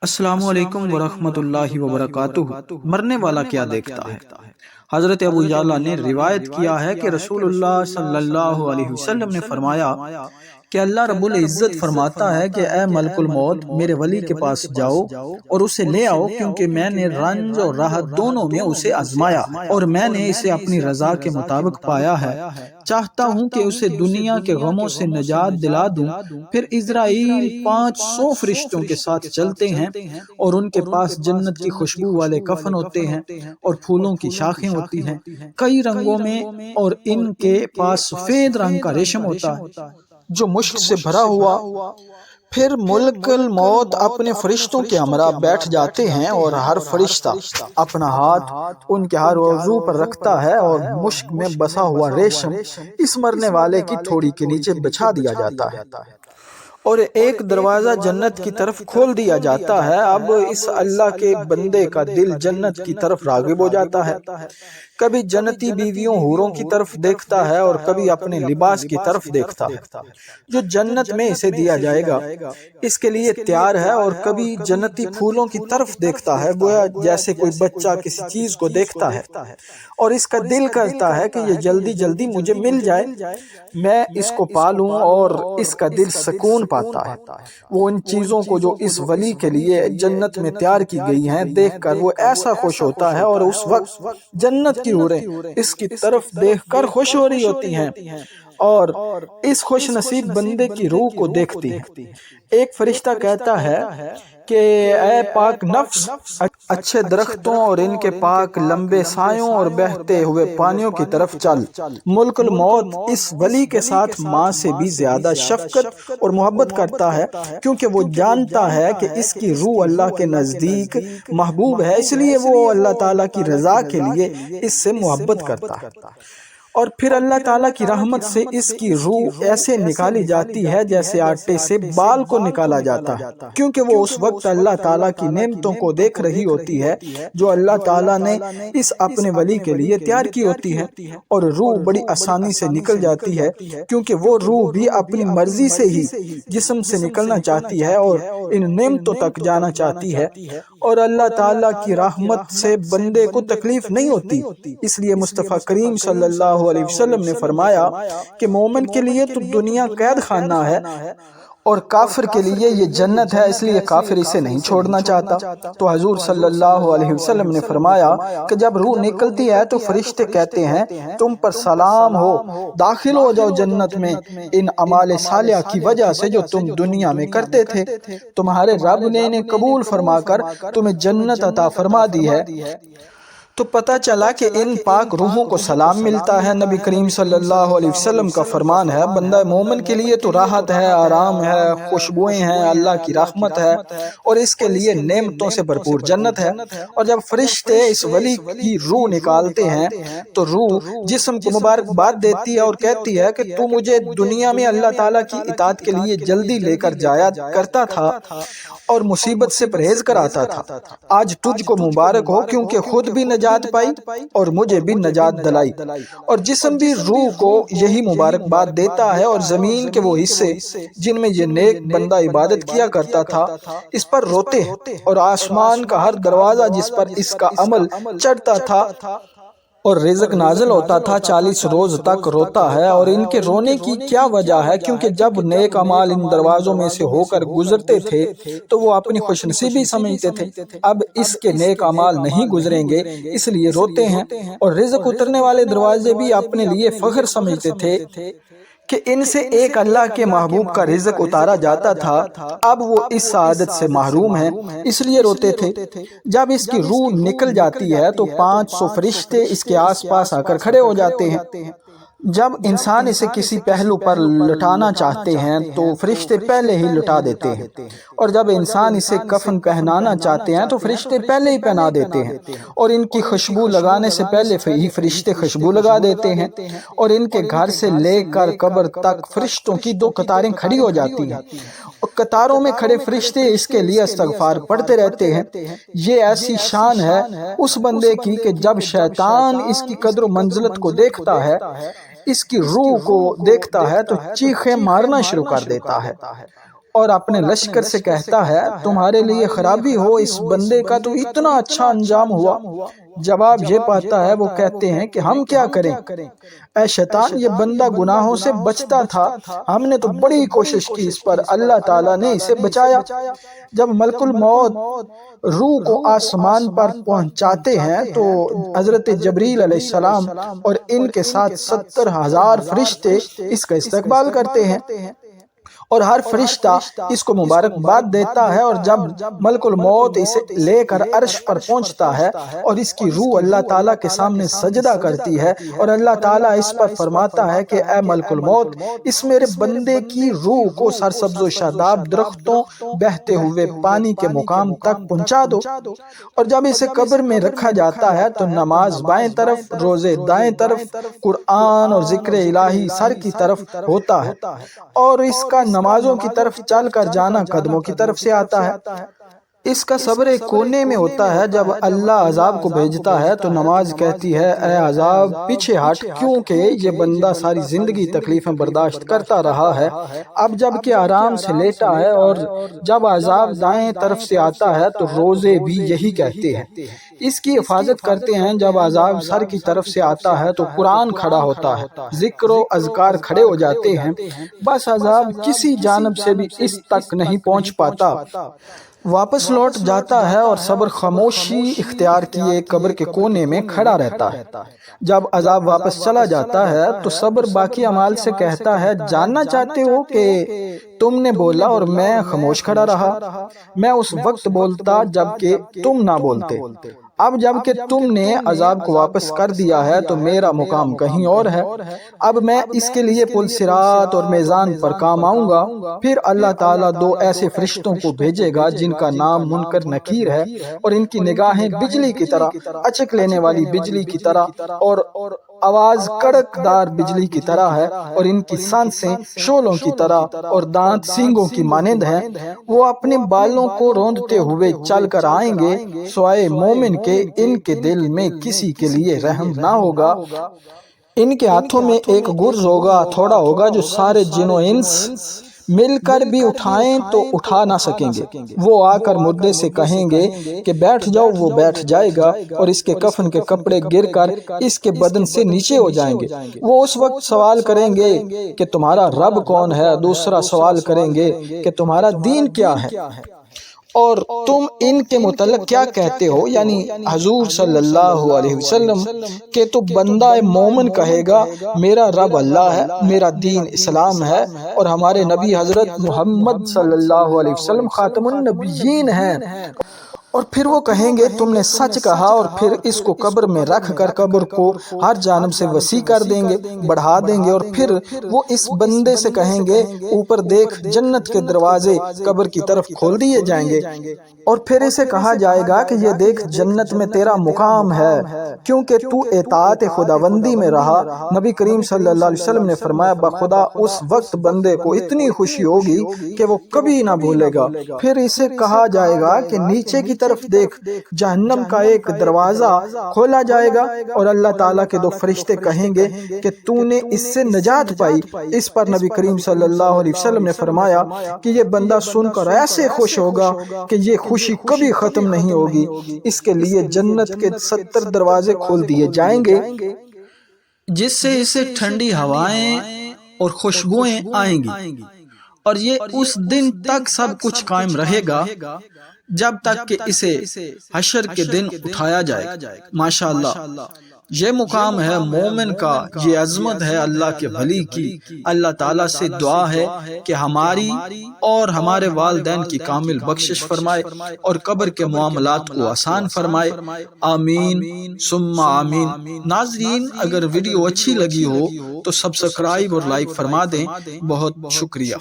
السلام علیکم ورحمۃ اللہ وبرکاتہ۔ مرنے والا کیا دیکھتا ہے؟ حضرت ابو یعلا نے روایت کیا ہے کہ رسول اللہ صلی اللہ علیہ وسلم نے فرمایا کہ اللہ رب العزت فرماتا ہے کہ اے ملک الموت، میرے ولی کے پاس جاؤ اور اسے لے آؤ، کیونکہ میں نے رنج اور راحت دونوں میں اسے آزمایا اور میں نے اسے اپنی رضا کے مطابق پایا ہے۔ چاہتا ہوں کہ اسے دنیا کے غموں سے نجات دلا دوں۔ پھر اسرائیل 500 فرشتوں کے ساتھ چلتے ہیں اور ان کے پاس جنت کی خوشبو والے کفن ہوتے ہیں اور پھولوں کی شاخیں ہوتی ہیں کئی رنگوں میں، اور ان کے پاس سفید رنگ کا ریشم ہوتا ہے جو مشک سے بھرا ہوا۔ پھر ملک الموت اپنے فرشتوں کے ہمراہ بیٹھ جاتے ہیں اور ہر فرشتہ اپنا ہاتھ ان کے ہر عضو پر رکھتا ہے اور مشک میں بسا ہوا ریشم اس مرنے والے کی تھوڑی کے نیچے بچھا دیا جاتا ہے اور ایک دروازہ جنت کی طرف کھول دیا جاتا ہے۔ اب اس اللہ کے بندے کا دل جنت کی طرف راغب ہو جاتا ہے، کبھی جنتی بیویوں حوروں کی طرف دیکھتا ہے اور کبھی اپنے لباس کی طرف دیکھتا ہے جو جنت میں اسے دیا جائے گا، اس کے لیے تیار ہے، اور کبھی جنتی پھولوں کی طرف دیکھتا ہے گویا جیسے کوئی بچہ کسی چیز کو دیکھتا ہے، اور اس کا دل کرتا ہے کہ یہ جلدی جلدی مجھے مل جائے، میں اس کو پالوں، اور اس کا دل سکون پاتا ہے۔ وہ ان چیزوں کو جو اس ولی کے لیے جنت میں تیار کی گئی ہیں دیکھ کر وہ ایسا خوش ہوتا ہے، اور اس وقت جنت کی حوریں اس کی طرف دیکھ کر خوش ہو رہی ہوتی ہیں اور اس خوش نصیب بندے کی روح کو دیکھتی ہیں۔ ایک فرشتہ کہتا ہے کہ اے پاک نفس، اچھے درختوں اور ان کے پاک لمبے سایوں اور بہتے ہوئے پانیوں کی طرف چل۔ ملک الموت اس ولی کے ساتھ ماں سے بھی زیادہ شفقت اور محبت کرتا ہے، کیونکہ وہ جانتا ہے کہ اس کی روح اللہ کے نزدیک محبوب ہے، اس لیے وہ اللہ تعالیٰ کی رضا کے لیے اس سے محبت کرتا ہے۔ اور پھر اللہ تعالیٰ کی رحمت سے اس کی روح ایسے نکالی جاتی ہے جیسے آٹے سے بال کو نکالا جاتا ہے، کیونکہ وہ اس وقت اللہ تعالیٰ کی نعمتوں کو دیکھ رہی ہوتی ہے جو اللہ تعالیٰ نے اس اپنے ولی کے لیے تیار کی ہوتی ہے، اور روح بڑی آسانی سے نکل جاتی ہے، کیونکہ وہ روح بھی اپنی مرضی سے ہی جسم سے نکلنا چاہتی ہے اور ان نعمتوں تک جانا چاہتی ہے، اور اللہ تعالیٰ کی رحمت سے بندے کو تکلیف نہیں ہوتی۔ اس لیے مصطفیٰ کریم صلی اللہ علیہ وسلم نے فرمایا کہ مومن کے لیے تو دنیا قید خانہ ہے اور کافر کے لیے یہ جنت ہے، اس لیے کافر اسے نہیں چھوڑنا چاہتا۔ تو حضور صلی اللہ علیہ وسلم نے فرمایا کہ جب روح نکلتی ہے تو فرشتے کہتے ہیں تم پر سلام ہو، داخل ہو جاؤ جنت میں ان اعمال صالحہ کی وجہ سے جو تم دنیا میں کرتے تھے، تمہارے رب نے انہیں قبول فرما کر تمہیں جنت عطا فرما دی ہے۔ تو پتہ چلا کہ ان پاک روحوں کو سلام ملتا ہے۔ نبی کریم صلی اللہ علیہ وسلم کا فرمان ہے بندہ مومن کے لیے تو راحت ہے، آرام ہے، خوشبوئیں ہیں، اللہ کی رحمت ہے، اور اس کے لیے نعمتوں سے بھرپور جنت ہے۔ اور جب فرشتے اس ولی کی روح نکالتے ہیں تو روح جسم کو مبارکباد دیتی ہے اور کہتی ہے کہ تو مجھے دنیا میں اللہ تعالیٰ کی اطاعت کے لیے جلدی لے کر جایا کرتا تھا اور مصیبت سے پرہیز کراتا تھا، آج تجھ کو مبارک ہو، کیونکہ خود بھی نجات پائی اور مجھے بھی نجات دلائی۔ اور جسم بھی روح کو یہی مبارکباد دیتا ہے، اور زمین کے وہ حصے جن میں یہ نیک بندہ عبادت کیا کرتا تھا اس پر روتے ہیں، اور آسمان کا ہر دروازہ جس پر اس کا عمل چڑھتا تھا اور رزق نازل ہوتا تھا 40 روز تک روتا ہے۔ اور ان کے رونے کی کیا وجہ ہے؟ کیونکہ جب نیک اعمال ان دروازوں میں سے ہو کر گزرتے تھے تو وہ اپنی خوش نصیبی سمجھتے تھے، اب اس کے نیک اعمال نہیں گزریں گے اس لیے روتے ہیں، اور رزق اترنے والے دروازے بھی اپنے لیے فخر سمجھتے تھے کہ ان سے ایک اللہ کے محبوب کا رزق اتارا جاتا تھا، اب وہ اس سعادت سے محروم ہیں اس لیے روتے تھے۔ جب اس کی روح نکل جاتی ہے تو 500 فرشتے اس کے آس پاس آ کر کھڑے ہو جاتے ہیں۔ جب انسان اسے کسی پہلو پر لٹانا چاہتے ہیں تو فرشتے پہلے ہی لٹا دیتے ہیں، اور جب انسان اسے کفن پہنانا چاہتے ہیں تو فرشتے پہلے ہی پہنا دیتے ہیں، اور ان کی خوشبو لگانے سے پہلے ہی فرشتے خوشبو لگا دیتے ہیں، اور ان کے گھر سے لے کر قبر تک فرشتوں کی 2 قطاریں کھڑی ہو جاتی ہیں، اور قطاروں میں کھڑے فرشتے اس کے لیے استغفار پڑھتے رہتے ہیں۔ یہ ایسی شان ہے اس بندے کی کہ جب شیطان اس کی قدر و منزلت کو دیکھتا ہے، اس کی روح کو دیکھتا ہے تو چیخیں مارنا شروع کر دیتا ہے، اور اپنے لشکر سے کہتا ہے تمہارے لیے خرابی ہو، اس بندے کا تو اتنا اچھا انجام ہوا۔ جواب یہ پاتا ہے، وہ کہتے ہیں کہ ہم کیا کریں، اے شیطان یہ بندہ گناہوں سے بچتا تھا، ہم نے تو بڑی کوشش کی اس پر، اللہ تعالیٰ نے اسے بچایا۔ جب ملک الموت روح کو آسمان پر پہنچاتے ہیں تو حضرت جبریل علیہ السلام اور ان کے ساتھ 70,000 فرشتے اس کا استقبال کرتے ہیں، اور ہر فرشتہ اس کو مبارکباد دیتا ہے، اور جب ملک الموت اسے لے کر عرش پر پہنچتا ہے اور اس کی روح اللہ تعالیٰ کے سامنے سجدہ کرتی ہے، اور اللہ تعالیٰ اس پر فرماتا ہے کہ اے ملک الموت اس میرے بندے کی روح کو سرسبز و شاداب درختوں، بہتے ہوئے پانی کے مقام تک پہنچا دو۔ اور جب اسے قبر میں رکھا جاتا ہے تو نماز بائیں طرف، روزے دائیں طرف، قرآن اور ذکر الہی سر کی طرف ہوتا ہے، اور اس کا نمازوں کی طرف چل کر جانا قدموں کی طرف سے آتا ہے۔ اس کا صبر ایک کونے میں ہوتا ہے، جب اللہ عذاب کو بھیجتا ہے تو نماز کہتی ہے اے عذاب پیچھے ہٹ، کیونکہ یہ بندہ ساری زندگی تکلیفیں برداشت کرتا رہا ہے، اب جب کہ آرام سے لیٹا ہے۔ اور جب عذاب دائیں طرف سے آتا ہے تو روزے بھی یہی کہتے ہیں، اس کی حفاظت کرتے ہیں۔ جب عذاب سر کی طرف سے آتا ہے تو قرآن کھڑا ہوتا ہے، ذکر و اذکار کھڑے ہو جاتے ہیں، بس عذاب کسی جانب سے بھی اس تک نہیں پہنچ پاتا، واپس لوٹ جاتا ہے، اور صبر خاموشی اختیار کیے قبر کے کونے میں کھڑا رہتا ہے۔ جب عذاب واپس چلا جاتا ہے تو صبر باقی اعمال سے کہتا ہے جاننا چاہتے ہو کہ تم نے بولا اور میں خاموش کھڑا رہا، میں اس وقت بولتا جب کہ تم نہ بولتے، اب جب کہ تم نے عذاب کو واپس کر دیا ہے تو میرا مقام کہیں اور ہے، اب میں اس کے لیے پل صراط اور میزان پر کام آؤں گا۔ پھر اللہ تعالیٰ 2 ایسے فرشتوں کو بھیجے گا جن کا نام منکر نکیر ہے، اور ان کی نگاہیں بجلی کی طرح، اچک لینے والی بجلی کی طرح، اور آواز کڑک دار بجلی کی طرح ہے، اور ان کی سانسیں شعلوں کی طرح اور دانت سینگوں کی مانند ہیں۔ وہ اپنے بالوں کو روندتے ہوئے چل کر آئیں گے، سوائے مومن کے ان کے دل میں کسی کے لیے رحم نہ ہوگا۔ ان کے ہاتھوں میں ایک گرز ہوگا، تھوڑا ہوگا، جو سارے جن و انس مل کر بھی اٹھائیں تو اٹھا نہ سکیں گے۔ وہ آ کر مردے سے کہیں گے کہ بیٹھ جاؤ، وہ بیٹھ جائے گا، اور اس کے کفن کے کپڑے گر کر اس کے بدن سے نیچے ہو جائیں گے۔ وہ اس وقت سوال کریں گے کہ تمہارا رب کون ہے، دوسرا سوال کریں گے کہ تمہارا دین کیا ہے، اور تم ان کے متعلق کیا کہتے ہو، یعنی حضور صلی اللہ علیہ وسلم کہ تو بندہ مومن کہے گا میرا رب اللہ ہے، میرا دین اسلام ہے، اور ہمارے نبی حضرت محمد صلی اللہ علیہ وسلم خاتم النبیین ہیں۔ اور پھر وہ کہیں گے تم نے سچ کہا، اور پھر اس کو قبر میں رکھ کر قبر کو ہر جانب سے وسیع کر دیں گے، بڑھا دیں گے، اور پھر وہ اس بندے سے کہیں گے اوپر دیکھ، جنت کے دروازے قبر کی طرف کھول دیے جائیں گے، اور پھر اسے کہا جائے گا کہ یہ دیکھ جنت میں تیرا مقام ہے، کیونکہ تو اطاعت خداوندی میں رہا۔ نبی کریم صلی اللہ علیہ وسلم نے فرمایا بخدا اس وقت بندے کو اتنی خوشی ہوگی کہ وہ کبھی نہ بھولے گا۔ پھر اسے کہا جائے گا کہ نیچے کی طرف دیکھ، جہنم کا ایک دروازہ کھولا جائے گا، اور اللہ تعالیٰ کے 2 فرشتے کہیں گے کہ تو نے اس سے نجات پائی۔ اس پر نبی کریم صلی اللہ علیہ وسلم نے فرمایا کہ یہ بندہ سن کر ایسے خوش ہوگا کہ یہ خوشی کبھی ختم نہیں ہوگی، اس کے لیے جنت کے 70 دروازے کھول دیے جائیں گے، جس سے اسے ٹھنڈی ہوائیں اور خوشبوئیں آئیں گی، اور یہ اس دن تک سب کچھ قائم رہے گا جب تک کہ اسے حشر کے دن اٹھایا جائے گا۔ ماشاءاللہ، یہ مقام ہے مومن کا، یہ عظمت ہے اللہ کے ولی کی۔ اللہ تعالیٰ سے دعا ہے کہ ہماری اور ہمارے والدین کی کامل بخشش فرمائے اور قبر کے معاملات کو آسان فرمائے، آمین ثم آمین۔ ناظرین، اگر ویڈیو اچھی لگی ہو تو سبسکرائب اور لائک فرما دیں، بہت شکریہ۔